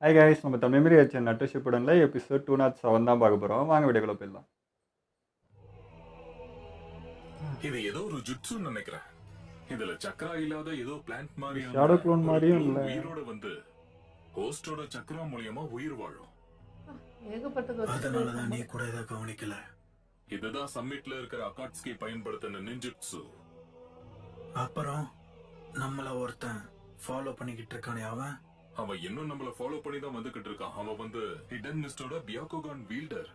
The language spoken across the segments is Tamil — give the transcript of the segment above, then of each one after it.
ஹாய் கைஸ், நம்ம தமிழ் மீறி வச்ச நட்டு ஷிப்புடன்ல எபிசோட் 207 தான் பார்க்க போகிறோம். வாங்க வீடியோக்குள்ள போயிடலாம். இது ஏதோ ஒரு ஜுட்சுன்னு நினைக்கிறேன். இதுல சக்கரா இல்லாத ஏதோ பிளான்ட் மாதிரி ஷேடோ க்ளோன் மாதிரியும் இல்ல. உயிரோட வந்து ஹோஸ்டோட சக்கரா மூலியமா உயிர் வாழும். அதனாலதான் நீ கூட இதை கவனிக்கல. இதுதான் சம்மிட்ல இருக்கிற அகாட்ஸ்கி பயன்படுத்தின நிஞ்சுட்சு. அப்புறம் நம்மள ஒருத்தன் ஃபாலோ பண்ணிக்கிட்டு இருக்கானே அவன் இன்னும் நம்மள ஃபாலோ பண்ணி தான் வந்துகிட்டு இருக்கான். அவன் வந்து ஹிடன் மிஸ்டோட பியாகோகான் வீல்டர்.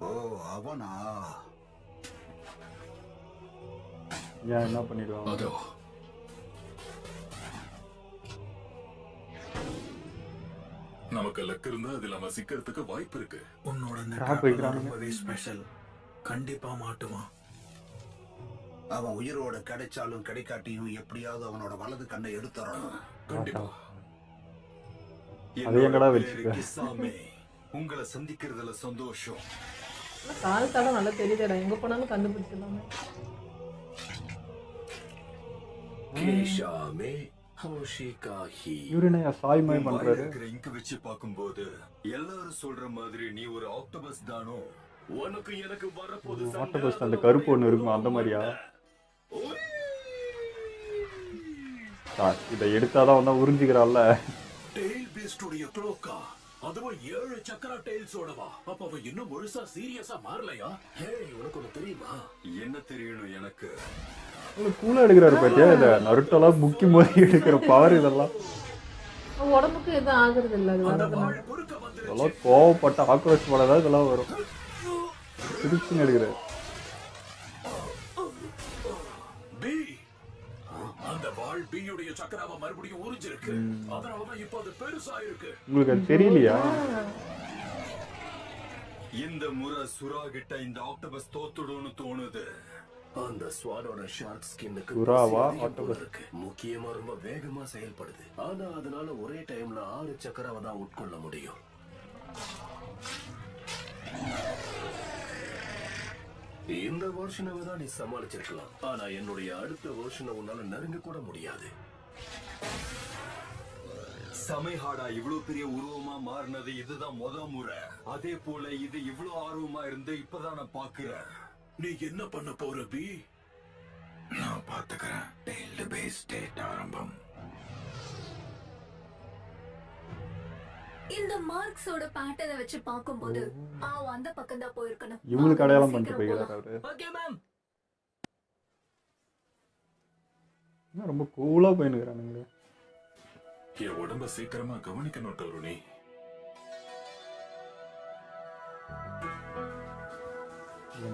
ஓ அவனா? ஏன் என்ன பண்ணிடுவான்? அதோ நமக்கு லக் இருந்தா அதுல அவன் சிக்கிறதுக்கு வாய்ப்பு இருக்கு. உன்னோட இந்த Trap வைக்கிறானுங்க. ரொம்பவே ஸ்பெஷல். கண்டிப்பா மாட்டுவான். அவன் உயிரோட கிடைச்சாலும் கிடைக்காட்டியும் எப்படியாவது அவனோட வலது கண்ணை எடுத்துறணும். கண்டிப்பா. அது எங்கடா வச்சுக்க? கிசாமே, உங்களை சந்திக்கிறதுல சந்தோஷம். கால் தடம் நல்லா தெரியுதுடா, எங்க போனாலும் கண்டுபிடிச்சிடலாமே. கேஷாமே ஹோஷிகாஹி. இவருனையா சாய்மாய் பண்றாரு? இங்க வச்சு பாக்கும்போது எல்லாரும் சொல்ற மாதிரி நீ ஒரு ஆக்டோபஸ் தானோ? உனக்கு எனக்கு வரப்போது ஆக்டோபஸ் அந்த கருப்பு ஒன்று இருக்குமா, அந்த மாதிரியா? இதை எடுத்தாதான் வந்தா உறிஞ்சிக்கிறான்ல. டெயில் பீஸ்டுடைய க்ளோக்கா, அதுவும் 7 சக்கரா டெயில்ஸோடவா? அப்ப அவன் இன்னும் முழுசா சீரியஸா மாறலையா? ஹேய், உனக்கு ஒண்ணு தெரியுமா? என்ன தெரியணும் எனக்கு? கூலா எடுக்கிறாரு பாத்தியா? இந்த நருட்டோலாம் முக்கி மோதி எடுக்கிற பவர் இதெல்லாம். உடம்புக்கு எதுவும் ஆகுறது இல்ல. அது வரதுனால இதெல்லாம் கோவப்பட்ட ஆக்ரோஷ் படதான் இதெல்லாம் வரும். திருச்சின்னு எடுக்கிறாரு. பி, அந்த வாள் பியுடைய சக்கராவை மறுபடியும் உறிஞ்சிருக்கு. அதனாலதான் இப்ப அது பெருசா இருக்கு. உங்களுக்கு அது தெரியலையா? இந்த முறை சுறா கிட்ட இந்த ஆக்டோபஸ் தோத்துடும்னு தோணுது. அந்த ஸ்வாடோட ஷார்க் ஸ்கின்னுக்கு சுறாவா, தைரியம் போல ஆக்டோபஸ்? இருக்கு. முக்கியமா ரொம்ப வேகமா செயல்படுது. ஆனா அதனால ஒரே டைம்ல 6 சக்கராவை தான் உட்கொள்ள முடியும். இந்த வருஷனை தான் நீ சமாளிச்சிருக்கலாம். ஆனா என்னுடைய அடுத்த வருஷனை உன்னால நெருங்க கூட முடியாது. சமைஹாடா இவ்வளவு பெரிய உருவமா மாறினது இதுதான் முறை. அதே போல இது இவ்வளவு ஆர்வமா இருந்து இப்பதான் நான் பாக்குறேன். நீ என்ன பண்ண போற பி? நான் பாத்துக்கிறேன். டெய்ல்டு பேஸ் ஸ்டேட் ஆரம்பம். இந்த மார்க்ஸோட பேட்டர்னை வச்சு பாக்கும்போது அந்த பக்கம் தான் போயிருக்கணும். இவங்களுக்கு அடையாளம் பண்ணிட்டு போய்கிறாரு அவரு. Okay ma'am. ரொம்ப கூலா போயினுக்கிறானுங்க. என் உடம்ப சீக்கிரமா கவனிக்கணும் டோருனி.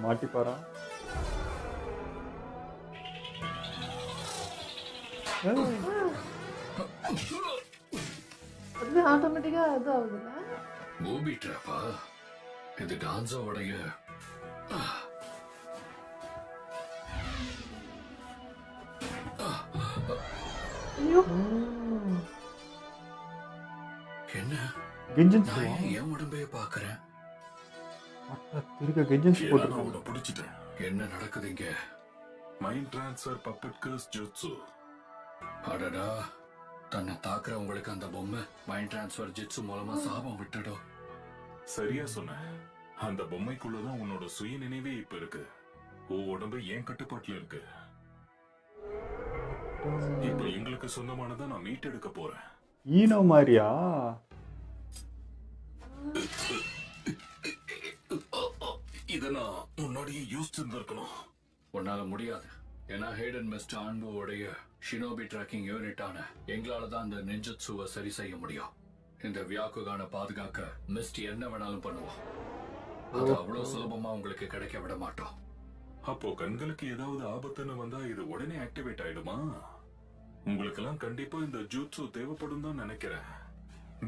மாட்டிப்பாரா? அது ஆட்டோமேட்டிக்கா அது ஆகுதுல்ல. மூபி ட்ராப்பா? இது டான்ஸோடைய ஐயோ, என்ன? கெஞ்சன்ஸ் நான் என் உடம்பையே பாக்குறேன். திருக்க கெஞ்சன்ஸ் நான் போட்டுருக்காங்க. உன்னை பிடிச்சிட்டேன். என்ன நடக்குது இங்க? Mind transfer puppet curse jutsu. அடடா, தன்னை தாக்குறவங்களுக்கு அந்த பொம்மை மைண்ட் டிரான்ஸ்ஃபர் ஜிட்ஸு மூலமா சாபம் விட்டுடும். சரியா சொன்ன. அந்த பொம்மைக்குள்ளதான் உன்னோட சுய நினைவே இப்ப இருக்கு. உன் உடம்பு ஏன் கட்டுப்பாட்டுல இருக்கு. இப்ப எங்களுக்கு சொந்தமானதை நான் மீட்டெடுக்க போறேன். ஈனோ மாதிரியா? இத நான் முன்னாடியே யோசிச்சிருந்திருக்கணும். உன்னால முடியாது. ஏன்னா ஹேடன் மிஸ்டர் ஆன்போடைய ஷினோபி ட்ராக்கிங் யூனிட்டான எங்களால தான் அந்த நெஞ்சட்சுவை சரி செய்ய முடியும். இந்த வியாக்குகான பாதுகாக்க மிஸ்ட் என்ன வேணாலும் பண்ணுவோம். அது அவ்வளவு சுலபமா உங்களுக்கு கிடைக்க விட மாட்டோம். அப்போ கண்களுக்கு ஏதாவது ஆபத்துன்னு வந்தா இது உடனே ஆக்டிவேட் ஆயிடுமா? உங்களுக்கெல்லாம் கண்டிப்பா இந்த ஜூட்சு தேவைப்படும் தான் நினைக்கிறேன்.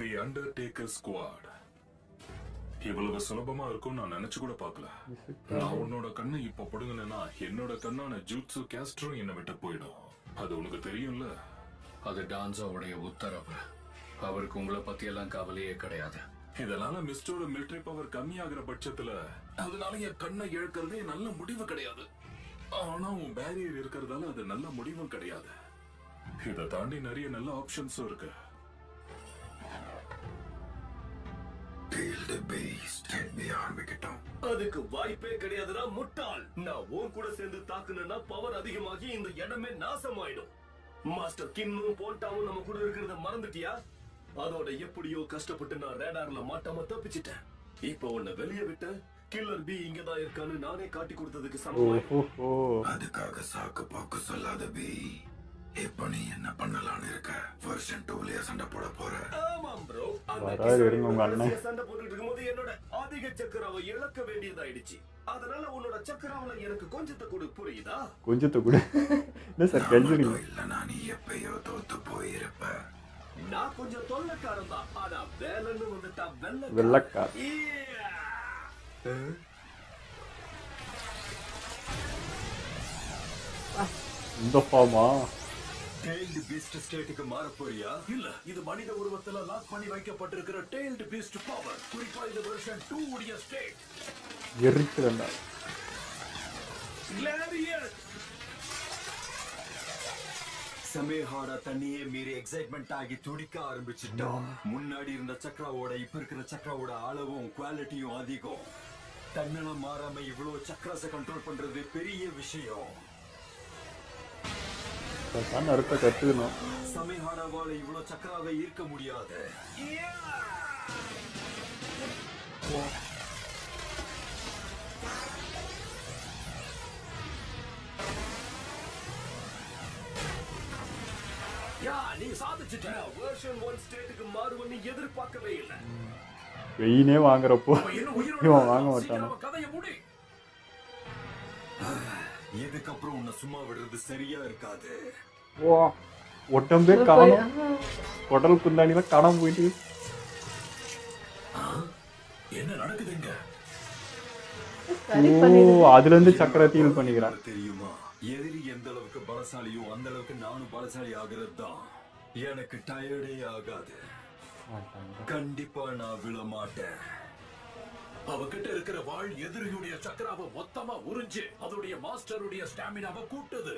The Undertaker squad. இவ்வளவு சுலபமா இருக்கும் நான் நினைச்சு கூட பார்க்கல. நான் உன்னோட கண்ணை இப்ப படுங்கனா என்னோட கண்ணான ஜூட்சு கேஸ்ட்ரும் என்ன விட்டு போயிடும். அது உனக்கு தெரியும்ல. அது டான்ஸோடைய உத்தரவு. அவருக்கு உங்களை பத்தி எல்லாம் கவலையே கிடையாது. இதனால மிஸ்டரோட மிலிட்டரி பவர் கம்மியாகிற பட்சத்துல அதனால என் கண்ணை இழக்கிறதே நல்ல முடிவு கிடையாது. ஆனா உன் பேரியர் இருக்கிறதால அது நல்ல முடிவும் கிடையாது. இதை தாண்டி நிறைய நல்ல ஆப்ஷன்ஸும் இருக்கு. தி பீஸ்ட் திரும்பி ஆரம்பிக்கட்டும். அதுக்கு வாய்ப்பே கிடையாதுடா முட்டாள். நான் உன் கூட சேர்ந்து தாக்குனா பவர் அதிகமாகி இந்த இடமே நாசமாயிடும். மாஸ்டர் கின்னும் போல்டாவும் நம்ம கூட இருக்கிறத மறந்துட்டியா? அதோட எப்படியோ கஷ்டப்பட்டு நான் ரேடார்ல மாட்டாம தப்பிச்சிட்டேன். இப்போ உன்னை வெளியே விட்டு கில்லர் பி இங்கதான் இருக்கான்னு நானே காட்டி கொடுத்ததுக்கு சமமாய். ஓஹோ. அதுக்காக சாக்கு பாக்கு சொல்லாத பி. இப்ப நீ என்ன பண்ணலாம்னு இருக்க? வெர்ஷன் 2லயே சண்டை போட போற? ஆமாம் ப்ரோ. வராது, இருங்க உங்க அண்ணன். சண்டை போட்டுட்டு இருக்கும்போது என்னோட அதிக சக்கராவை இழக்க வேண்டியதாயிடுச்சு. அதனால உன்னோட சக்கராவுல எனக்கு கொஞ்சத்தை கொடு, புரியுதா? கொஞ்சத்தை கூட என்ன சார் கெஞ்சுறீங்க? இல்லனா நீ எப்பயோ தோத்து போயிருப்ப. நான் கொஞ்சம் தொல்லைக்காரன் தான். ஆனா வேலைன்னு வந்துட்டா வெள்ளக்கார். இந்த ஃபார்மா டெய்ல்டு பீஸ்ட் ஸ்டேட்டுக்கு மாற போறியா? இல்ல, இது மனித உருவத்துல லாக் பண்ணி வைக்கப்பட்டிருக்கிற டெய்ல்டு பீஸ்ட் பவர். குறிப்பா இது வெர்ஷன் 2 உடைய ஸ்டேட். எரிக்கிறேன்டா. கிளாரியர் சமேஹாடா தண்ணியே மீறி எக்ஸைட்மெண்ட் ஆகி துடிக்க ஆரம்பிச்சுட்டான். முன்னாடி இருந்த சக்கராவோட இப்ப இருக்கிற சக்கராவோட அளவும் குவாலிட்டியும் அதிகம். தன்னால மாறாம இவ்வளவு சக்கராசை கண்ட்ரோல் பண்றது பெரிய விஷயம். அறுத்த கத்துக்கணும். சமேஹாடாவால இவ்வளவு சக்கராவை ஈர்க்க முடியாது. நீ சாதிச்சிட்ட. வெர்ஷன் 1 ஸ்டேட்டுக்கு மாறுவன்னு எதிர்பார்க்கவே இல்ல. வெயினே வாங்குறப்போ இவன் வாங்க மாட்டானோ. கதையை முடி. இதுக்கப்புறம் உன்னை சும்மா விடுறது சரியா இருக்காது. ஓ ஒட்டம்பே காணும். குடல் குந்தாணிலாம் காணாம போயிட்டு. என்ன நடக்குதுங்க? ஓ அதுல இருந்து சக்கரை தீல் பண்ணிக்கிறான். தெரியுமா, எதிரி எந்த அளவுக்கு பலசாலியோ அந்த அளவுக்கு நானும் பலசாலி ஆகிறது தான். எனக்கு டயர்டே ஆகாது. கண்டிப்பா நான் விழ மாட்டேன். அவகிட்ட இருக்கிற வாழ் எதிரியுடைய சக்கராவை மொத்தமா உறிஞ்சு அதோடைய மாஸ்டருடைய ஸ்டாமினாவை கூட்டுது.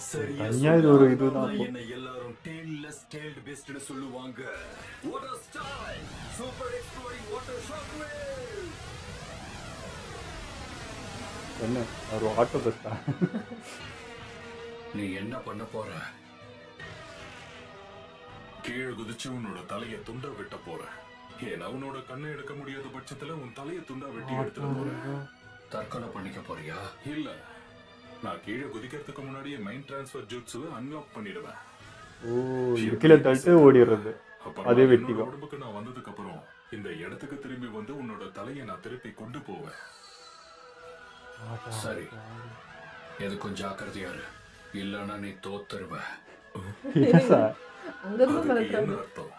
சரியா தனியா இது ஒரு இதுதான். என்ன எல்லாரும் டெய்ல்லெஸ் டெய்ல்டு பெஸ்ட்னு சொல்லுவாங்க. What a style! Super exploding water shockwave! என்ன ஒரு ஆட்டோ பஸ்டா. நீ என்ன பண்ண போற? கீழே குதிச்சு உன்னோட தலையை துண்டா வெட்ட போற. ஏன்னா உன்னோட கண்ணை எடுக்க முடியாத பட்சத்துல உன் தலையை துண்டா வெட்டி எடுத்துட போறேன். தற்கொலை பண்ணிக்க போறியா? இல்ல, நான் கீழே குதிக்கிறதுக்கு முன்னாடியே மைண்ட் டிரான்ஸ்ஃபர் ஜூட்ஸுவை அன்லாக் பண்ணிடுவேன். ஓ கீழே தள்ளிட்டு ஓடிடுறது. அதே வெட்டிக்கும். உடம்புக்கு நான் வந்ததுக்கு அப்புறம் இந்த இடத்துக்கு திரும்பி வந்து உன்னோட தலையை நான் திருப்பி கொண்டு போவேன். சரி, எதுக்கும் ஜாக்கிரதையாரு, இல்லன்னா நீ தோத்துருவ. அதுக்கு என்ன அர்த்தம்?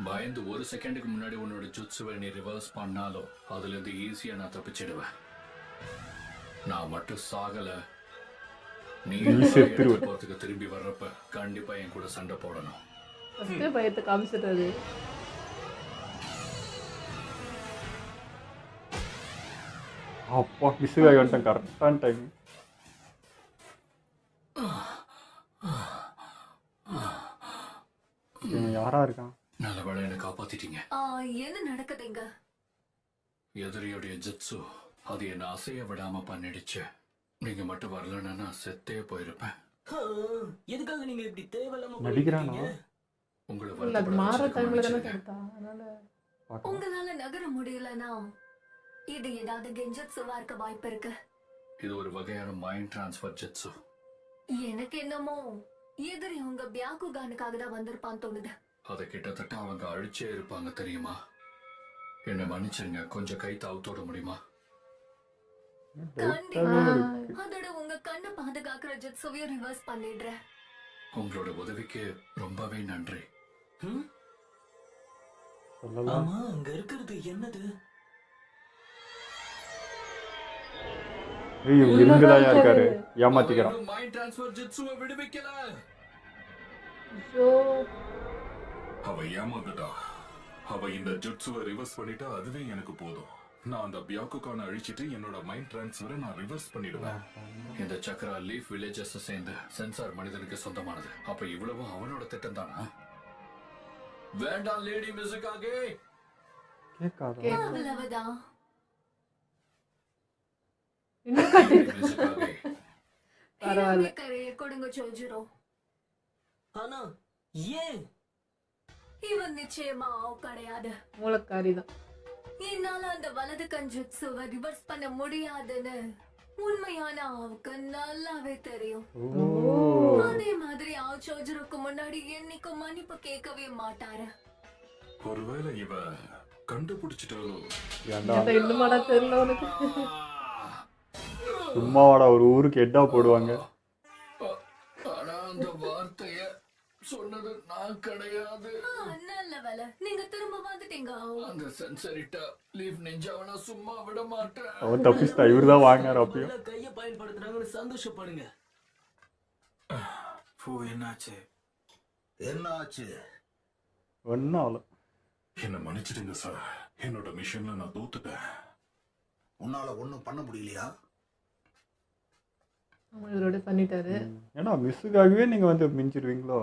பயந்து ஒரு செகண்டுக்கு முன்னாடி உன்னோட ஜுட்ஸுவை நீ ரிவர்ஸ் பண்ணாலும் அதுல இருந்து ஈஸியா நான் தப்பிச்சிடுவேன். நான் மட்டும் சாகல, நீ போறதுக்கு திரும்பி வர்றப்ப கண்டிப்பா என் கூட சண்டை போடணும். பயத்தை காமிச்சிட்டாரு. அப்பா மிஸ் ஆகி வந்துட்டேன் கரெக்டான டைம். யாரா இருக்கான்? நல்ல வேளை என்ன காப்பாத்திட்டீங்க. என்ன நடக்குதுங்க? எதிரியோடைய ஜிட்ஸு அது என்ன அசைய விடாம பண்ணிடுச்சு. நீங்க மட்டும் வரலன்னா நான் செத்தே போயிருப்பேன். எதுக்காக நீங்க இப்படி தேவையில்லாம நடிக்கிறானா? உங்களால நகர முடியலன்னா இது ஏதாவது கெஞ்சட்ஸுவா இருக்க வாய்ப்பு இருக்கு. இது ஒரு வகையான மைண்ட் டிரான்ஸ்ஃபர் ஜிட்ஸு. எனக்கு என்னமோ எதிரி உங்க பியாக்குகானுக்காக தான் வந்திருப்பான்னு தோணுது. அதை கிட்டத்தட்ட அவங்க அழிச்சே இருப்பாங்க தெரியுமா? என்ன மன்னிச்சிருங்க, கொஞ்சம் கை தாவுத்தோட முடியுமா? அதோட உங்க கண்ணை பாதுகாக்கிற ஜிட்ஸுவையும் ரிவர்ஸ் பண்ணிடுறேன். உங்களோட உதவிக்கு ரொம்பவே நன்றி. ஆமா, அங்க இருக்கிறது என்னது? இருக்காரு ஏமாத்திக்கிறான். Mind transfer ஜிட்ஸுவை விடுவிக்கல. அவ ஏமாந்துட்டா. அவ இந்த ஜுட்ஸுவை ரிவர்ஸ் பண்ணிட்டா அதுவே எனக்கு போதும். நான் அந்த பியாக்குகான அழிச்சிட்டு என்னோட மைண்ட் டிரான்ஸ்ஃபரை நான் ரிவர்ஸ் பண்ணிடுவேன். இந்த சக்கரா லீஃப் வில்லேஜஸ் சேர்ந்து சென்சார் மனிதனுக்கு சொந்தமானது. அப்ப இவ்வளவும் அவனோட திட்டம் தானா? வேண்டாம் லேடி மிசுகாகே. கேட்காதா? அவ்வளவுதான். இன்னும் கட்டி மிசுகாகே. பரவாயில்ல. கரையை கொடுங்க சோஜிரோ. ஆனா ஏன் இவன் நிச்சயமா கிடையாது. மூலக்காரி தான். என்னால அந்த வலது கஞ்சுட்சுவை ரிவர்ஸ் பண்ண முடியாதுன்னு உண்மையான ஆவுக்கு நல்லாவே தெரியும். அதே மாதிரி ஆவ் சோஜிரோக்கு முன்னாடி என்னைக்கும் மன்னிப்பு கேட்கவே மாட்டாரு. ஒருவேளை இவ கண்டுபிடிச்சிட்டாலோ? ஏன்டா ஏன்டா இன்னுமாடா தெரியல உனக்கு? சும்மாவாடா ஒரு ஊருக்கு ஹெட்டா போடுவாங்க. ஆனா அந்த வார்த்தைய சொன்னது நான் கிடையாது. நல்ல வேலை நீங்க திரும்ப வந்துட்டீங்க. அந்த சென்சரிட்டா லீவ் நெஞ்சாவனா சும்மா விட மாட்டேன். அவன் தப்பிச்சிட்டா. இவருதான் வாங்கினார் அப்பயும். நல்ல கைய பயன்படுத்துறாங்கன்னு சந்தோஷப்படுங்க. என்னாச்சு? என்னாச்சு? ஒன்னும் ஆகல. என்ன மன்னிச்சிடுங்க சார், என்னோட மிஷன்ல நான் தோத்துட்டேன். உன்னால ஒண்ணும் பண்ண முடியலையா? அவன் இவரோட பண்ணிட்டாரு. ஏன்னா மிஸ்ஸுக்காகவே நீங்க வந்து மிஞ்சிடுவீங்களோ?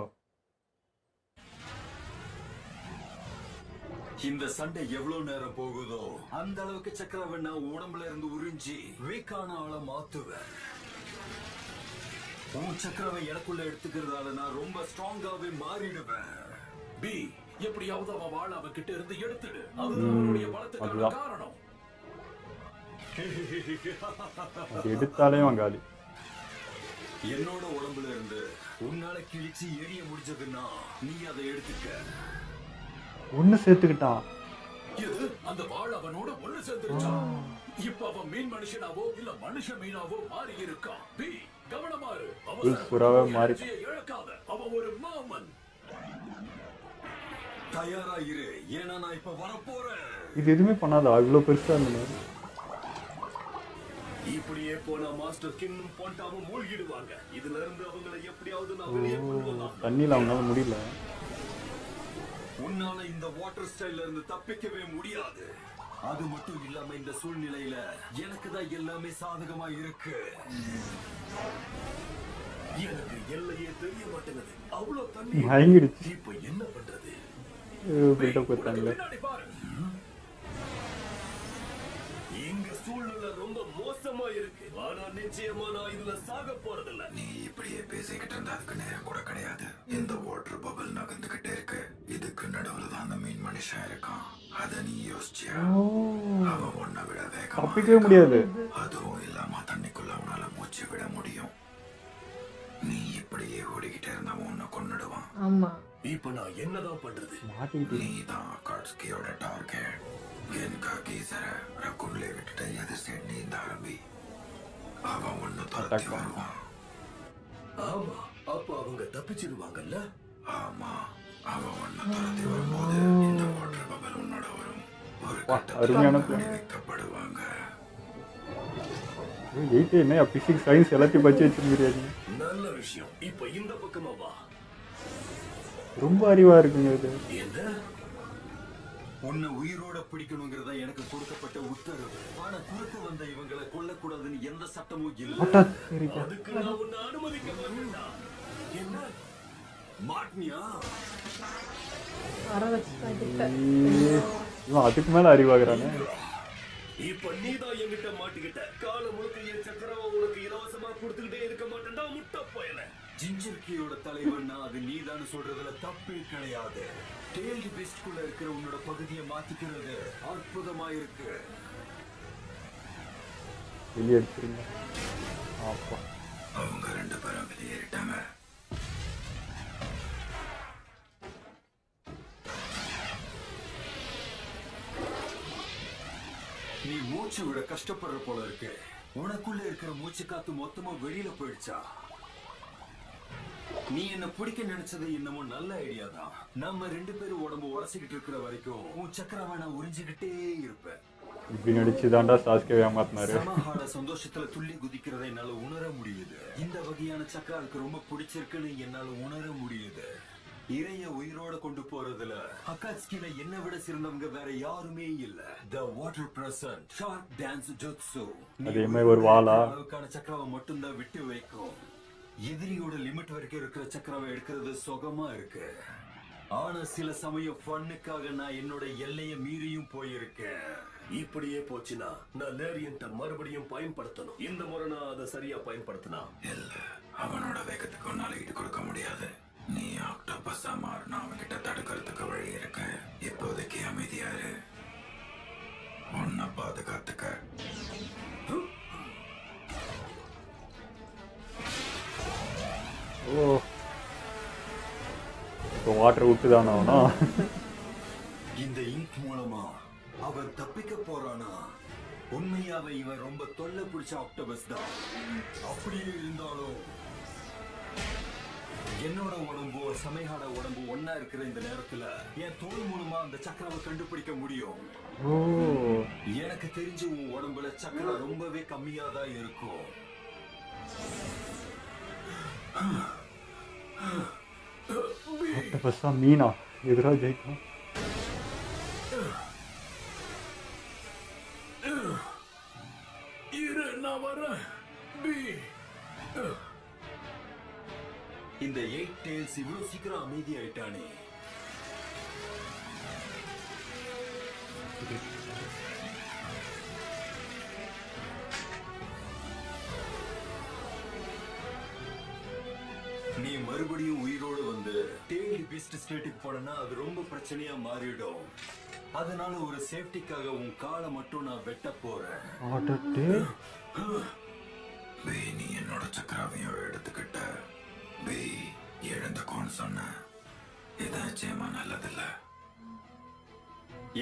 இந்த சண்டை எவ்வளவு நேரம் போகுதோ அந்த அளவுக்கு சக்கரவை நான் உடம்புல இருந்து உறிஞ்சி வீக்கான ஆளை மாத்துவேன். உன் சக்கரவை எனக்குள்ள எடுத்துக்கிறதால நான் ரொம்ப ஸ்ட்ராங்காவே மாறிடுவேன். பி, எப்படியாவது அவன் வாழ அவன் கிட்ட இருந்து எடுத்துடு. அதுதான் அவனுடைய பலத்துக்கான அதுதான். காரணம். அது எடுத்தாலே வங்காளி. என்னோட உடம்புல இருந்து உன்னால கிழிச்சு எரிய முடிஞ்சதுன்னா நீ அதை எடுத்துக்க. ஒன்னு சேர்த்துக்கிட்டான். இது அந்த வாள் அவனோட ஒண்ணு சேர்ந்துருச்சான். இப்ப அவன் மீன் மனுஷனாவோ இல்ல மனுஷ மீனாவோ மாறி இருக்கான். பி, கவனமாரு. புறாவே மாறி. இழக்காத. அவன் ஒரு மாமன். தயாரா இரு, ஏன்னா நான் இப்ப வரப்போறேன். இது எதுவுமே பண்ணாதா? இவ்வளவு பெருசா இருந்தது. இப்படியே போனா மாஸ்டர் கின்னும் போண்டாவும் மூழ்கிடுவாங்க. இதுல இருந்து அவங்களை எப்படியாவது நான் வெளியே கொண்டு வரலாம். தண்ணியில அவனால முடியல. உன்னால இந்த வாட்டர் ஸ்டைல்ல இருந்து தப்பிக்கவே முடியாது. அது மட்டும் இல்லாம இந்த சூழ்நிலையில எனக்கு தான் எல்லாமே சாதகமா இருக்கு. எனக்கு எல்லையே தெரிய மாட்டேங்குது. அவ்வளவு தண்ணி மயங்கிடுச்சு. இப்ப என்ன பண்றது? பில்டப் கொடுத்தாங்களே. பின்னாடி பாரு. இங்க சூழ்நிலை ரொம்ப மோசமா இருக்கு. ஆனா நிச்சயமா நான் இதுல சாக போறதில்ல. நீ இப்படியே பேசிக்கிட்டு இருந்தா அதுக்கு நேரம் கூட கிடையாது. இந்த வாட்டர் பபிள் நகர்ந்துகிட்டே இருக்கு. இதுக்கு நடுவுல தான் அந்த மீன் மனுஷன் இருக்கான். அத நீ யோசிச்சியா? அவன் உன்னை விட வேகமா தப்பிக்கவே முடியாது. அதுவும் இல்லாம தண்ணிக்குள்ள அவனால மூச்சு விட முடியும். நீ இப்படியே ஓடிக்கிட்டே இருந்தா உன்னை கொன்னுடுவான். ஆமா. இப்ப நான் என்னதான் பண்றது? மாட்டிக்கிட்டு நீ தான் அக்காட்ஸ்கியோட டார்கெட். என்கா கீசர ரக்குன்லே விட்டுட்டு எது சைடு நீந்த ஆரம்பி. அவன் ஒன்னு துரத்தி வருவான். ஆமா, அப்ப அவங்க தப்பிச்சிருவாங்கல்ல? ஆமா, அவன் ஒன்னு துரத்தி வரும்போது இந்த வாட்டர் பபிள் உன்னோட வரும். ஒரு அருமையான கட்டத்துல வைக்கப்படுவாங்க. என்ன பிசிக்ஸ் சயின்ஸ் எல்லாத்தையும் பச்சு வச்சிருக்கிறீங்க. நல்ல விஷயம். இப்ப இந்த பக்கமா வா. ரொம்ப அறிவா இருக்குங்க இது. என்ன? உன்னை உயிரோட பிடிக்கணுங்கிறதா எனக்கு கொடுக்கப்பட்ட உத்தரவு. ஆனா குறுக்க வந்த இவங்களை கொல்லக்கூடாதுன்னு எந்த சட்டமும் இல்ல. அதுக்கு நான் உன்னை அனுமதிக்க மாட்டேன்டா. என்ன மாட்னியா? வர வச்சுட்டான் கிட்ட. இவன் அதுக்கு மேல அறிவாகிறானே. இப்ப நீதான் என்கிட்ட மாட்டிக்கிட்ட. காலம் முழுக்க என் சக்கரவை உனக்கு இலவசமா கொடுத்துக்கிட்டே இருக்க மாட்டேன்டா முட்டை போயல. ஜிஞ்சர்கியோட தலைவன்னா அது நீதான்னு சொல்றதுல தப்பே கிடையாது. டேல்டு பெஸ்ட்குள்ள இருக்கிற உன்னோட பகுதியை மாத்திக்கிறது அற்புதமா இருக்கு. வெளியே எடுத்துருங்க. அப்பா அவங்க ரெண்டு பேரும் வெளியேறிட்டாங்க. நீ மூச்சு விட கஷ்டப்படுற போல இருக்கு. உனக்குள்ள இருக்கிற மூச்சு காத்து மொத்தமா வெளியில போயிடுச்சா? நீ என்ன பிடிக்க நினைச்சது என்னமோ நல்ல ஐடியா தான். நம்ம ரெண்டு பேரும் உடம்பு உரசிக்கிட்டு இருக்கிற வரைக்கும் உன் சக்கரவை நான் உறிஞ்சிக்கிட்டே இருப்பேன். இப்படி நடிச்சுதான்டா சாஸ்கே ஏமாத்தினாரு. சமஹாட சந்தோஷத்துல துள்ளி குதிக்கிறதை என்னால உணர முடியுது. இந்த வகையான சக்கராவுக்கு ரொம்ப பிடிச்சிருக்குன்னு என்னால உணர முடியுது. இறைய உயிரோட கொண்டு போறதுல அகாட்ஸ்கில என்ன விட சிறந்தவங்க வேற யாருமே இல்ல. The water present shark dance jutsu. அதே மாதிரி ஒரு வாளா? அளவுக்கான சக்கரவை மட்டும்தான் விட்டு வைக்கும். எதிரியோட லிமிட் வரைக்கும் இருக்கிற சக்கரவை எடுக்கிறது சுகமா இருக்கு. ஆனா சில சமயம் ஃபன்னுக்காக நான் என்னோட எல்லையை மீறியும் போயிருக்கேன். இப்படியே போச்சுன்னா நான் லேரியன்ட்ட மறுபடியும் பயன்படுத்தணும். இந்த முறை நான் அதை சரியா பயன்படுத்தினா இல்ல, அவனோட வேகத்துக்கு உன்னால ஈடு கொடுக்க முடியாது. நீ ஆக்டோபஸா மாறினா அவன்கிட்ட தடுக்கிறதுக்கு வழி இருக்கு. இப்போதைக்கு அமைதியாரு, உன்னை பாதுகாத்துக்க. ஓ இப்போ வாட்டர் விட்டு தானே ஆகணும். இந்த இங்க் மூலமா அவன் தப்பிக்க போறானா? உண்மையாவே இவன் ரொம்ப தொல்லை பிடிச்ச ஆக்டோபஸ் தான். அப்படியே இருந்தாலும் என்னோட உடம்பு சமைஹாட உடம்பு ஒன்னா இருக்கிற இந்த நேரத்துல என் தோல் மூலமா அந்த சக்கராவை கண்டுபிடிக்க முடியும். ஓ எனக்கு தெரிஞ்சு உன் உடம்புல சக்கரை ரொம்பவே கம்மியா தான் இருக்கும். ஆக்டோபஸா மீனா எதிராக ஜெயிக்கும். இரு, நான் வரேன். பி. இந்த 8 டேல்ஸ் இவ்வளவு சீக்கிரம் அமைதியாயிட்டானே. நீ மறுபடியும் உயிரோடு வந்து டெய்லி பீஸ்ட் ஸ்டேட்டுக்கு போனா அது ரொம்ப பிரச்சனையா மாறிடும். அதனால ஒரு சேஃப்டிக்காக உன் காலை மட்டும் நான் வெட்ட போறேன். ஆட்டே பி, நீ என்னோட சக்கராவையும் எடுத்துக்கிட்ட. பி, இழந்துக்கோன்னு சொன்ன. இது நிச்சயமா நல்லதில்ல.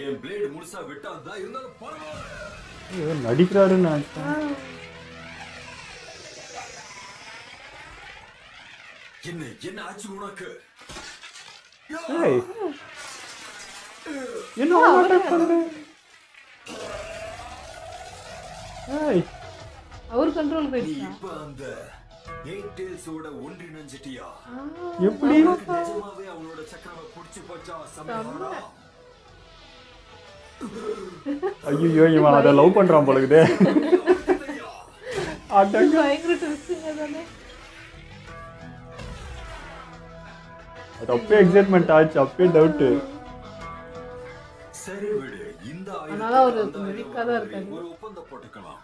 என் பிளேடு முழுசா வெட்டாதான் இருந்தாலும் பரவாயில்ல. நடிக்கிறாருன்னு நினைச்சேன். என்ன ஆச்சு உனக்கு? ஏய், என்ன வாட்டர் பண்ணு? ஏய், அவர் கண்ட்ரோல் நீ போயிடுச்சா? இப்ப அந்த 8 டேல்ஸோட ஒன்றிணைஞ்சிட்டியா? எப்படி? உனக்கு நிஜமாவே அவனோட சக்கரவை புடிச்சு போச்சா? சமையலா? ஐயோ, இவன் அதை லவ் பண்றான் போலக்குதே. அடங்க. பயங்கர ட்விஸ்டிங்க தானே. அது அப்பயே எக்ஸைட்மெண்ட் ஆச்சு, அப்பயே டவுட். சரி விடு, இந்த அதனால அவரு கொஞ்சம் வீக்கா தான் இருக்காரு. ஒரு ஒப்பந்தம் போட்டுக்கலாம்.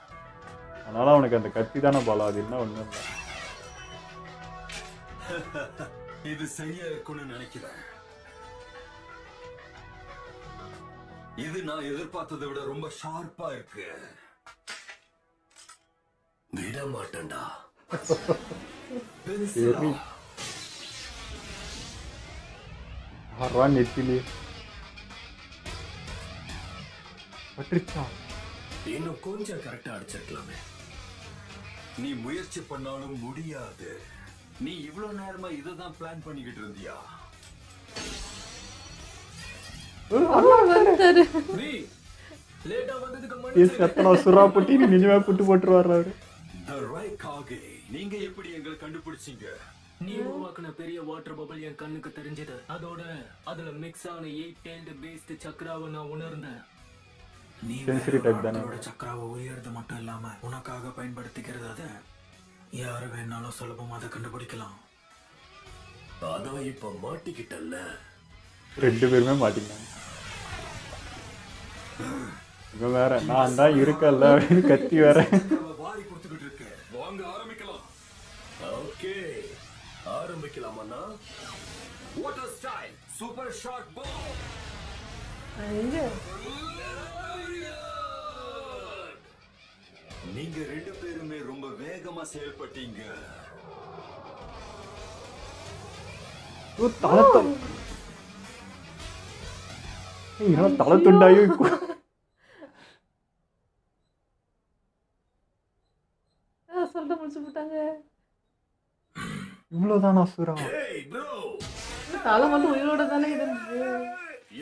அதனால அவனுக்கு அந்த கத்தி தானே பலம், அது என்ன ஒண்ணு இல்லை. இது சரியா இருக்கும்னு நினைக்கிறேன். இது நான் எதிர்பார்த்ததை விட ரொம்ப ஷார்ப்பா இருக்கு. விட மாட்டேன்டா. சரி, ஆறான் நெத்திலி பட்டுருச்சா? இன்னும் கொஞ்சம் கரெக்டா அடிச்சிருக்கலாமே. நீ முயற்சி பண்ணாலும் முடியாது. நீ இவ்வளவு நேரமா இததான் பிளான் பண்ணிக்கிட்டு இருந்தியா? வந்துட்டாரு. பி, லேட்டா வந்ததுக்கு எத்தனை சுறா போட்டி நிஜமா புட்டு போட்டுருவாரு அவரு. The right Kage. நீங்க எப்படி எங்களை கண்டுபிடிச்சீங்க? நீ உருவாக்குன பெரிய வாட்டர் பபிள் என் கண்ணுக்கு தெரிஞ்சது. அதோட அதுல மிக்ஸ் ஆன 8 டெய்ல்டு பேஸ்ட் சக்கராவை நான் உணர்ந்தேன். நீ Sensory type தானே. அவனோட சக்கராவை உயர்றது மட்டும் இல்லாம உனக்காக பயன்படுத்திக்கிறது. அதை யாரு வேணாலும் சுலபமா அதை கண்டுபிடிக்கலாம். அதான் இப்ப மாட்டிக்கிட்டல்ல. ரெண்டு பேருமே மாட்டிக்கிட்டாங்க. இவன் வேற, நான் தான் இருக்கல அப்படின்னு கத்தி வேற. வாரி கொடுத்துக்கிட்டு இருக்க. வாங்க ஆரம்பிக்கலாம். ஓகே, ஆரம்பிக்கலாமா? Water style super shot ball. எங்க நீங்க ரெண்டு பேருமே ரொம்ப வேகமா செயல்பட்டீங்க. தலை துண்டாயும் சொல்லிட்டு முடிச்சு போட்டாங்க. இவ்வளவுதானா சுறா? ஏய் ப்ரோ, தலை மட்டும் உயிரோட தானே இருந்துச்சு.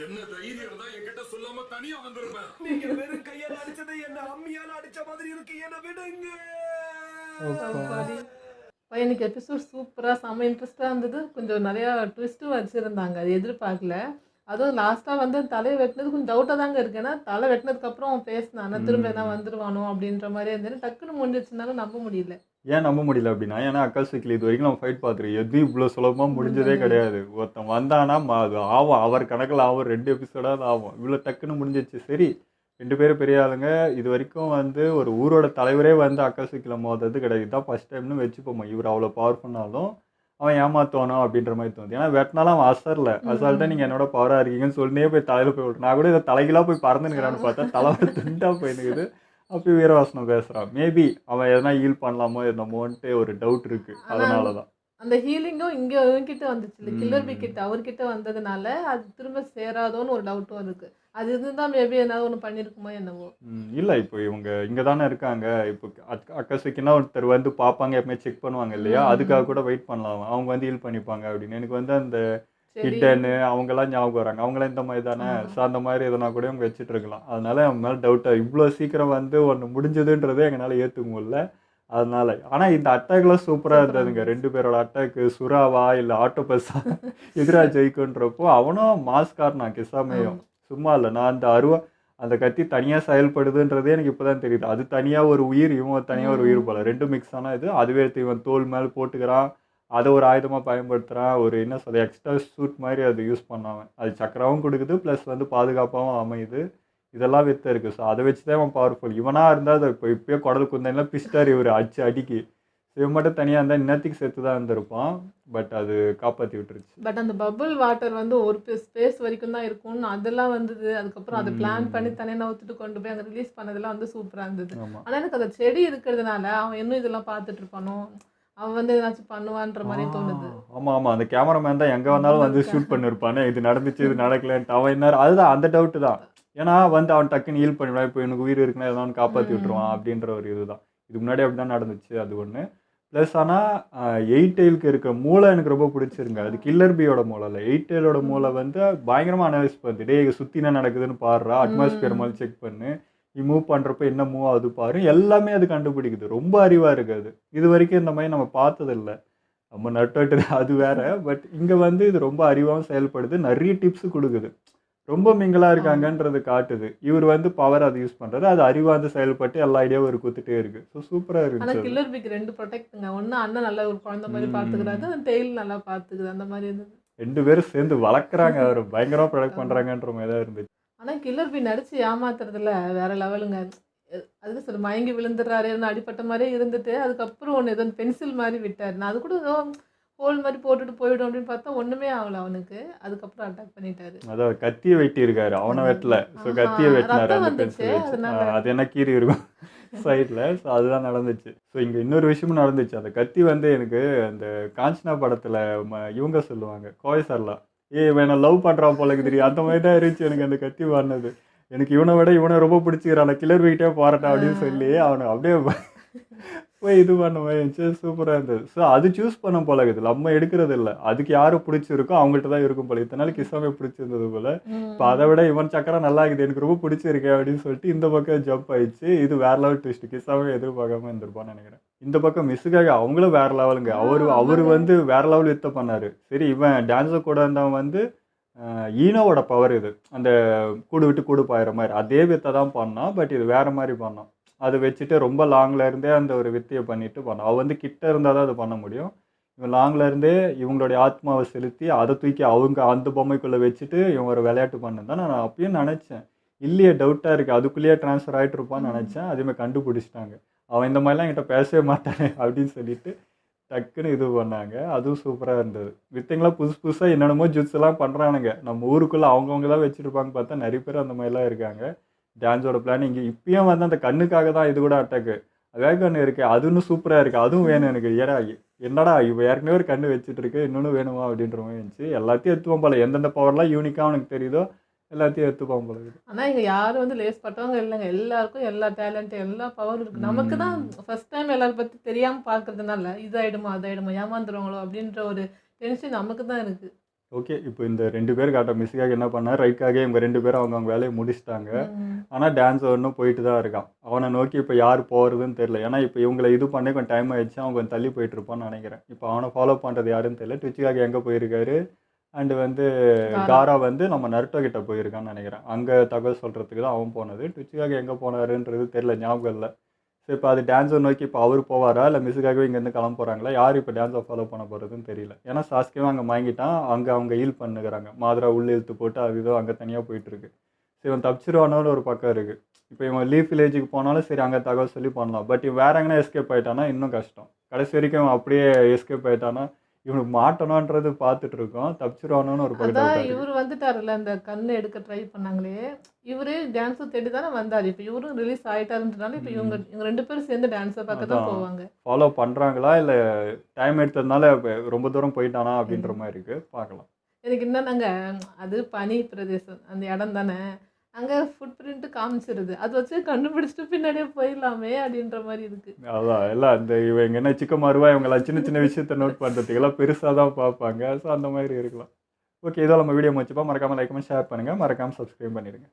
என்ன தைரியம் இருந்தா என்கிட்ட சொல்லாம தனியா வந்திருப்பேன். நீங்க வெறும் கையால அடிச்சது என்ன அம்மியால அடிச்ச மாதிரி இருக்கு. என்ன விடுங்க. அப்பாடி. பையனுக்கு எபிசோட் சூப்பரா செம்ம இன்ட்ரெஸ்டா இருந்தது. கொஞ்சம் நிறைய ட்விஸ்ட்டும் வச்சிருந்தாங்க, அது எதிர்பார்க்கல. அதுவும் லாஸ்ட்டாக வந்து தலையை வெட்டினது கொஞ்சம் டவுட்டாக தாங்க இருக்கு. ஏன்னா தலை வெட்டினதுக்கப்புறம் அவன் பேசினான் திரும்ப என்ன வந்துருவானோ அப்படின்ற மாதிரியே இருந்தது. டக்குன்னு முடிஞ்சிச்சுனாலும் நம்ப முடியல. ஏன் நம்ப முடியல அப்படின்னா, ஏன்னா அக்காட்சுகில இது வரைக்கும் நம்ம ஃபைட் பார்த்துருக்கோம். எதுவும் இவ்வளோ சுலபமாக முடிஞ்சதே கிடையாது. ஒருத்தன் வந்தானா அது ஆகும், அவர் கணக்கில் ஆகும், 2 எபிசோடாவது ஆகும். இவ்வளோ டக்குன்னு முடிஞ்சிச்சு. சரி 2 பேரும் பெரிய ஆளுங்க. இது வரைக்கும் வந்து ஒரு ஊரோட தலைவரே வந்து அக்காட்சுகில மோதுறது கிடையாது. இதுதான் ஃபர்ஸ்ட் டைம்னு வச்சுப்போமா. இவர் அவ்வளோ பவர்ஃபுல்லாலும் அவன் ஏமாத்துவானோ அப்படின்ற மாதிரி தோணுது. ஏன்னா வெட்டினாலும் அவன் அசால்ட்டாக நீங்கள் என்னோட பவராக இருக்கீங்கன்னு சொல்லினே போய் தலையில் போய் விட்டு நான் கூட இதை தலைகளாக போய் பறந்துனுக்கிறான்னு பார்த்தா தலைவரை துண்டாக போயினுக்குது. அப்போ வீரவாசனம் பேசுகிறான். மேபி அவன் எதனா ஹீல் பண்ணலாமோ என்னமோன்ட்டு ஒரு டவுட் இருக்குது. அதனால தான் அந்த ஹீலிங்கும் இங்கே இவங்கிட்ட வந்துச்சு இல்லை, கில்லர் பி கிட்ட அவர்கிட்ட வந்ததுனால அது திரும்ப சேராதோன்னு ஒரு டவுட்டும் இருக்குது. அது இருந்தால் மேபி ஏதாவது ஒன்று பண்ணியிருக்குமோ என்னவோ. இல்லை இப்போ இவங்க இங்கே தானே இருக்காங்க. இப்போ அக்காசுக்குன்னா ஒருத்தர் வந்து பார்ப்பாங்க, எப்பவுமே செக் பண்ணுவாங்க இல்லையா, அதுக்காக கூட வெயிட் பண்ணலாம். அவங்க வந்து ஹீல் பண்ணிப்பாங்க அப்படின்னு. எனக்கு வந்து அந்த ஹிட்டனு அவங்கெல்லாம் ஞாபகம் வராங்க. அவங்களாம் இந்த மாதிரி தானே. ஸோ அந்த மாதிரி எதனா கூட அவங்க வச்சுட்டு இருக்கலாம். அதனால அவங்க மேலே டவுட்டாக இவ்வளோ சீக்கிரம் வந்து ஒன்று முடிஞ்சதுன்றதே எங்களால் ஏற்றுக்க முடியல. அதனால ஆனால் இந்த அட்டாக்லாம் சூப்பராக இருந்ததுங்க. 2 பேரோட அட்டாக்கு சுறாவா இல்லை ஆட்டோபஸ்ஸா எதிராக ஜெயிக்குன்றப்போ அவனும் மாஸ் காட்டினான் கிசாமையும். சும்மா இல்லை, நான் அந்த கத்தி தனியாக செயல்படுதுன்றதே எனக்கு இப்போ தான் தெரியுது. அது தனியாக ஒரு உயிர், இவன் தனியாக ஒரு உயிர் போல. 2 மிக்ஸ் ஆனால் இது. அதுவே இவன் தோல் மேலே போட்டுக்கிறான், அதை ஒரு ஆயுதமாக பயன்படுத்துகிறான். ஒரு என்ன சொல்ல எக்ஸ்ட்ரா சூட் மாதிரி அது யூஸ் பண்ணாமல் அது சக்கராவும் கொடுக்குது, ப்ளஸ் வந்து பாதுகாப்பாகவும் அமையுது. இதெல்லாம் வித்த இருக்குது. ஸோ அதை வச்சு தான் அவன் பவர்ஃபுல். இவனாக இருந்தால் அதை இப்போயே குடல் குந்தெல்லாம் பிஸ்டார் இவர் அடிக்கி. இவன் மட்டும் தனியாக இருந்தால் இன்னத்துக்கு சேர்த்து தான் இருந்திருப்பான். பட் அது காப்பாற்றி விட்டுருச்சு. பட் அந்த பபுள் வாட்டர் வந்து ஒரு ஸ்பேஸ் வரைக்கும் தான் இருக்கும்னு அதெல்லாம் வந்தது. அதுக்கப்புறம் அதை பிளான் பண்ணி தனியாக நவுத்துட்டு கொண்டு போய் அங்கே ரிலீஸ் பண்ணதெல்லாம் வந்து சூப்பராக இருந்தது. ஆனால் எனக்கு அந்த செடி இருக்கிறதுனால அவன் இன்னும் இதெல்லாம் பார்த்துட்டு இருப்பானோ, அவன் வந்து ஏதாச்சும் பண்ணுவான்ற மாதிரி தோணுது. ஆமாம் அந்த கேமராமேன் தான் எங்கே வந்தாலும் வந்து ஷூட் பண்ணியிருப்பானே, இது நடந்துச்சு இது நடக்கலன்ட்டு. அவன் என்ன அதுதான் அந்த டவுட்டு தான். ஏன்னா வந்து அவன் டக்குன்னு ஹீல் பண்ணிவிடுவான். இப்போ எனக்கு உயிர் இருக்குன்னா எதாவது காப்பாற்றி விட்டுருவான் அப்படின்ற ஒரு இதுதான். இதுக்கு முன்னாடி அப்படி தான் நடந்துச்சு. அது ஒன்று. ப்ளஸ் ஆனால் 8 டெயிலுக்கு இருக்க மூளை எனக்கு ரொம்ப பிடிச்சிருங்க. அது கில்லர் பியோட மூளை இல்லை, 8 டெயிலோட மூளை வந்து பயங்கரமாக அனலைஸ் பண்ணுது. டே சுற்றி என்ன நடக்குதுன்னு பாடுறா, அட்மாஸ்பியர் மாதிரி செக் பண்ணு, நீ மூவ் பண்ணுறப்ப என்ன மூவ் ஆகுது பாரு, எல்லாமே அது கண்டுபிடிக்குது. ரொம்ப அறிவாக இருக்குது அது. இது வரைக்கும் இந்த மாதிரி நம்ம பார்த்ததில்லை. நம்ம நட்டு அது வேற. பட் இங்கே வந்து இது ரொம்ப அறிவாகவும் செயல்படுது, நிறைய டிப்ஸு கொடுக்குது. ரொம்ப மிங்கலாக இருக்காங்கன்றது காட்டுது. இவர் வந்து பவர் அதை யூஸ் பண்ணுறது, அது அறிவாந்து செயல்பட்டு எல்லா ஐடியாவும் ஒரு கொடுத்துட்டே இருக்கு. ஸோ சூப்பராக இருக்கு. ஆனால் கில்லர் பிக்கு 2 ப்ரொடெக்ட்டுங்க. ஒன்று அண்ணன் நல்லா ஒரு குழந்தை மாதிரி பார்த்துக்கிறாரு, அந்த டெய்ல் நல்லா பார்த்துக்குது. அந்த மாதிரி இருந்தது. 2 பேரும் சேர்ந்து வளர்க்குறாங்க, அவர் பயங்கரமாக ப்ரொடெக்ட் பண்ணுறாங்கன்ற மாதிரி தான் இருந்துச்சு. ஆனால் கில்லர் பி நடிச்சு ஏமாத்துறதுல வேற லெவலுங்க. அதுக்கு சொல்ல மயங்கி விழுந்துடுறாருன்னு அடிப்பட்ட மாதிரியே இருந்துட்டு அதுக்கப்புறம் ஒன்று ஏதோ பென்சில் மாதிரி விட்டார். நான் அது கூட ஏதோ ஹோல் மாதிரி போட்டுட்டு போயிடும் அப்படின்னு பார்த்தா ஒன்றுமே ஆகல அவனுக்கு. அதுக்கப்புறம் அட்டாக் பண்ணிட்டாரு. அதாவது கத்தியை வெட்டி இருக்காரு, அவனை வெட்டல. ஸோ கத்தியை வெட்டினாரு அந்த பென்சில் வச்சு. அது என்ன கீறி இருக்கும் சைடில். ஸோ அதுதான் நடந்துச்சு. ஸோ இங்கே இன்னொரு விஷயமும் நடந்துச்சு. அந்த கத்தி வந்து எனக்கு அந்த காஞ்சனா படத்தில் இவங்க சொல்லுவாங்க, கோவை சார்லாம், இவனை லவ் பண்ணுறான் போலக்கு தெரியும், அந்த மாதிரி தான் இருந்துச்சு எனக்கு அந்த கத்தி வாடினது. எனக்கு இவனை விட இவனை ரொம்ப பிடிச்சிக்கிறான், கில்லர் வீட்டே போராட்டம் அப்படின்னு சொல்லி அவனை அப்படியே போய் இது பண்ண மாதிரி இருந்துச்சு. சூப்பராக இருந்தது. ஸோ அது சூஸ் பண்ண போல இருக்குது, நம்ம எடுக்கிறது இல்லை. அதுக்கு யாரும் பிடிச்சிருக்கோ அவங்கள்ட்ட தான் இருக்கும் போல. இத்தனை நாள் கிசாமே பிடிச்சிருந்தது போல. இப்போ அதை விட இவன் சக்கரம் நல்லா இருக்குது, எனக்கு ரொம்ப பிடிச்சிருக்கேன் அப்படின்னு சொல்லிட்டு இந்த பக்கம் ஜம்ப் ஆயிடுச்சு. இது வேற லெவல் ட்விஸ்ட். கிசாமே எதிர்பார்க்காம இருந்திருப்பான்னு நினைக்கிறேன். இந்த பக்கம் மிஸ்ஸுக்காக அவங்களும் வேற லெவலுங்க. அவர் வந்து வேற லெவல் வித்த பண்ணாரு. சரி இவன் டான்ஸர் கூட இருந்தவன் வந்து ஈனோவோட பவர் இது, அந்த கூடு விட்டு கூடு பாயிற மாதிரி அதே வித்தை தான் பண்ணான். பட் இது வேற மாதிரி பண்ணான். அதை வச்சுட்டு ரொம்ப லாங்கில் இருந்தே அந்த ஒரு வித்தையை பண்ணிட்டு பண்ணான். அவள் வந்து கிட்ட இருந்தால் தான் அது பண்ண முடியும். இவன் லாங்கில் இருந்தே இவங்களுடைய ஆத்மாவை செலுத்தி அதை தூக்கி அவங்க அந்த பொம்மைக்குள்ளே வச்சுட்டு இவன் ஒரு விளையாட்டு பண்ணு தான் நான் அப்பயும் நினச்சேன். இல்லையே டவுட்டாக இருக்குது, அதுக்குள்ளேயே ட்ரான்ஸ்ஃபர் ஆகிட்டு இருப்பான்னு நினச்சேன். அதேமாதிரி கண்டுபிடிச்சிட்டாங்க. அவன் இந்த மாதிரிலாம் என்கிட்ட பேசவே மாட்டானே அப்படின்னு சொல்லிட்டு டக்குன்னு இது பண்ணாங்க. அதுவும் சூப்பராக இருந்தது. வித்தைங்களாம் புதுசாக என்னென்னமோ ஜூஸ் எல்லாம் பண்ணுறானுங்க. நம்ம ஊருக்குள்ளே அவங்கவுங்க தான் வச்சுருப்பாங்க பார்த்தா நிறைய பேர் அந்த மாதிரிலாம் இருக்காங்க. டான்ஸோட பிளான் இங்கே இப்பயும் வந்து அந்த கண்ணுக்காக தான் இது கூட அட்டாக்கு. அதே கண்ணு இருக்கு, அது இன்னும் சூப்பராக இருக்குது, அதுவும் வேணும் எனக்கு. ஏடா என்னடா இப்போ ஏற்கனவே ஒரு கண்ணு வச்சுட்டு இருக்கு, இன்னொன்று வேணுமா அப்படின்ற மாதிரி இருந்துச்சு. எல்லாத்தையும் எடுத்துப்பான் போல, எந்தெந்த பவர்லாம் யூனிக்காக அவனுக்கு தெரியுதோ எல்லாத்தையும் எடுத்துப்பான் போல. ஆனால் இங்கே யாரும் வந்து லேஸ் பட்டவங்க இல்லைங்க. எல்லாருக்கும் எல்லா டேலண்ட் எல்லா பவரும் இருக்குது. நமக்கு தான் ஃபர்ஸ்ட் டைம் எல்லாரும் பற்றி தெரியாமல் பார்க்கறதுனால இதாயிடுமா அதாயிடுமா ஏமாந்துருவாங்களோ அப்படின்ற ஒரு டென்ஷன் நமக்கு தான் இருக்குது. ஓகே, இப்போ இந்த 2 பேர் காட்ட மிஸ்ஸுக்காக என்ன பண்ணார், ரைட்காக இவங்க 2 பேரும் அவங்க வேலையை முடிச்சிட்டாங்க. ஆனால் டான்ஸ் ஒன்றும் போயிட்டு தான் இருக்கான். அவனை நோக்கி இப்போ யார் போகிறதுன்னு தெரியல. ஏன்னா இப்போ இவங்களை இது பண்ணி கொஞ்சம் டைம் ஆயிடுச்சு, அவங்க கொஞ்சம் தள்ளி போயிட்டு இருப்பான்னு நினைக்கிறேன். இப்போ அவனை ஃபாலோ பண்ணுறது யாருன்னு தெரியல. ட்விச்சுக்காக எங்கே போயிருக்காரு, அண்டு வந்து காரா வந்து நம்ம நருட்டோ கிட்ட போயிருக்கான்னு நினைக்கிறேன். அங்கே தகவல் சொல்கிறதுக்கு தான் அவன் போனது. டுச்சிகாக எங்கே போனாருன்றது தெரியல, ஞாபகம் இல்லை. ஸோ இப்போ அது டான்ஸை நோக்கி இப்போ அவர் போவாரா இல்லை மிஸுக்காகவே இங்கேருந்து கிளம்ப போகிறாங்களா, யார் இப்போ டான்ஸை ஃபாலோ பண்ண போகிறதுன்னு தெரியல. ஏன்னா சாஸ்கேவும் அங்கே வாங்கிட்டான், அங்கே அவங்க ஹீல் பண்ணுகிறாங்க, மாத்ரா உள்ளே இழுத்து போட்டு அது இதோ அங்கே தனியாக போயிட்டுருக்கு. ஸோ இவன் தப்பிச்சிருவானோன்னு ஒரு பக்கம் இருக்குது. இப்போ இவன் லீஃப் வில்லேஜுக்கு போனாலும் சரி அங்கே தகவல் சொல்லி பண்ணலாம். பட் இவன் வேற எங்கன்னா எஸ்கேப் ஆகிட்டானா இன்னும் கஷ்டம். கடைசி வரைக்கும் இவன் அப்படியே எஸ்கேப் ஆகிட்டானா இவனுக்கு மாட்டணுன்றது பார்த்துட்டு இருக்கோம், தப்பிச்சிருவானோன்னு ஒரு பக்கம். அதான் இவர் வந்துட்டாருல்ல, அந்த கண்ணை எடுக்க ட்ரை பண்ணாங்களே, இவரு டான்ஸை தேடி தானே வந்தாரு. இப்போ இவரும் ரிலீஸ் ஆயிட்டாருன்றனால இப்போ இவங்க 2 பேரும் சேர்ந்து டான்ஸை பார்க்க தான் போவாங்க. ஃபாலோ பண்ணுறாங்களா இல்லை டைம் எடுத்ததுனால ரொம்ப தூரம் போயிட்டானா அப்படின்ற மாதிரி இருக்குது, பார்க்கலாம். எனக்கு என்னன்னாங்க, அது பனி பிரதேசம் அந்த இடம் தானே, அங்கே ஃபுட் பிரிண்ட் காமிச்சிருது, அதை வச்சு கண்டுபிடிச்சிட்டு பின்னாடியே போயிடலாமே அப்படின்ற மாதிரி இருக்கு. அதான் எல்லாம் இந்த இவங்க என்ன சிக்கமாருவா இவங்கெல்லாம் சின்ன சின்ன விஷயத்த நோட் பண்ணுறதுக்கெல்லாம் பெருசாக தான் பார்ப்பாங்க. ஸோ அந்த மாதிரி இருக்கலாம். ஓகே, இதோ நம்ம வீடியோ முடிச்சுப்பா. மறக்காமல் லைக் பண்ணி ஷேர் பண்ணுங்கள், மறக்காமல் சப்ஸ்கிரைப் பண்ணிடுங்க.